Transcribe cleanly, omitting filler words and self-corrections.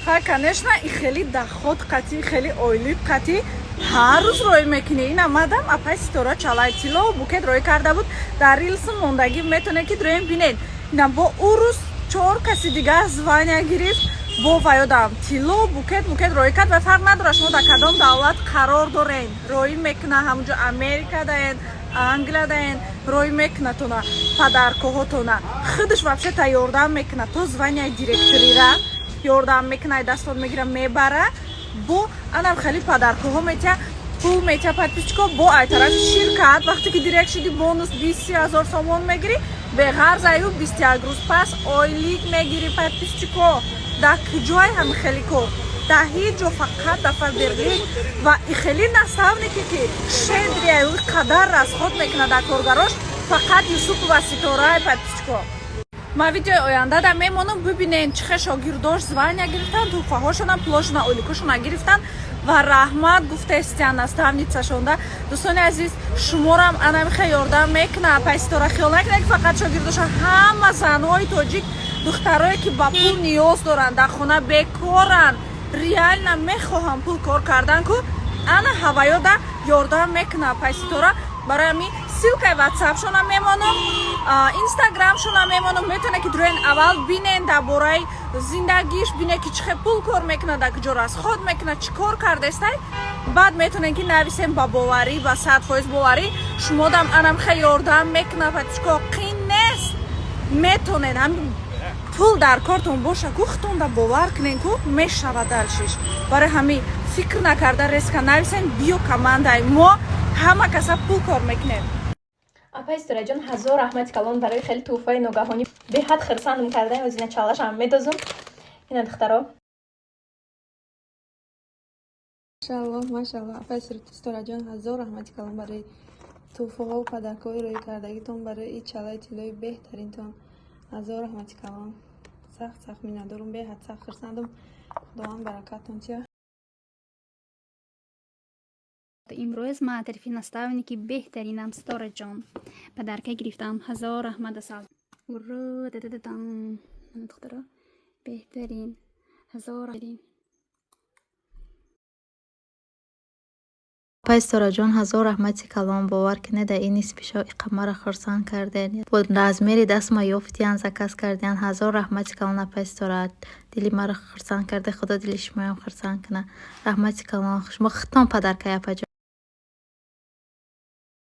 ха конечно и хели доход қати хели оили қати ҳар рӯз рой мекунӣ. Ин амадам апай ситора чалайтило букет рой карда буд дар рилс мондагӣ метоне ки дроем бинед. Инам бо ӯ рӯз 4 каси дига звания гирифт бо ваёдам тило букет рой кард ва фарқ надора шумо дар кадом давлат қарор дорен рой мекуна ҳамунҷо Америка даен Англия даен рой мекуна тона падаркоҳотона худаш вообще та ёрдам мекуна то звания директорира ёрдам мекуна дастон мегира мебара бо анам хели падаркоҳо метия пул метия подписчико бо айтарафи ширкат вақте ки директ шуди бонус 20 000 сомон мегири беғарз аю 21 рӯз пас ойлик мегири подписчико дар куҷои ҳами хели кор дар ҳеҷ ҷо фақат дафар берлик ва и хели наставники ки шедри аю қадар расход мекуна дар коргарош фақат Юсупова Ситораи подписчико. Ма видеои оянда мемонам бибинен чихе шогирдош звания гирифтан туҳфаҳошонам пулошона ойликошона гирифтан ва раҳмат гуфтестиян наставницашонда. Дӯстони азиз шуморам анамихе ёрдам мекуна апай Ситора хиёл накунед ки фақат шогирдоша ҳама занҳои тоҷик духтарое ки ба пул ниёз доранд дар хона бекоранд реально мехоҳам пул кор кардан ку ана ҳаваёда ёрдам мекуна апай Ситора. барои ҳамин ссилкаи ватсапшона мемонам инстаграмшона мемонам метавонед ки дуроен аввал бинен дар бораи зиндагиш бинед ки чихе пул кор мекунад дар куҷо расход мекунад чӣ кор кардестай баъд метавонед ки нависем ба боварӣ ба 100% боварӣ шумодам анам хе ёрдам мекунад патишко қин нест метавонед ҳамин пул дар кортон боша ку хутонда бовар кунен ку мешавад алшиш. барои ҳамин фикр накарда резка нависен биё командаи мо ҳама каса пул кор мекунем. апай Ситораҷон ҳазор раҳмати калон барои хеле тӯҳфаи ногаҳонӣ беҳад хирсандам кардаи ҳозина чалашам медозум ина духтаро машаллоҳ апай Ситораҷон ҳазор раҳмати калон барои тӯҳфаҳо падакҳои рӯй кардагитон барои ин чалаи тиллои беҳтаринтон ҳазор раҳмати калон сахт миннатдорум беҳад сахт хирсандам худованд баракатон тия. имрӯз ма таърифи наставники беҳтаринам Ситораҷон падарка гирифтам ҳазор раҳмат асал уро дадададам духтаро беҳтарин ҳазор апай Ситораҷон ҳазор раҳмати калон бовар кунеда ин нисфишо иқамара хурсанд карден бо размери дастма ёфтиян заказ карден ҳазор раҳмати калон апай Ситора дили мара хурсанд карда худо дили шумоям хурсанд куна раҳмати калон шумо хитон падаркай апаҷон.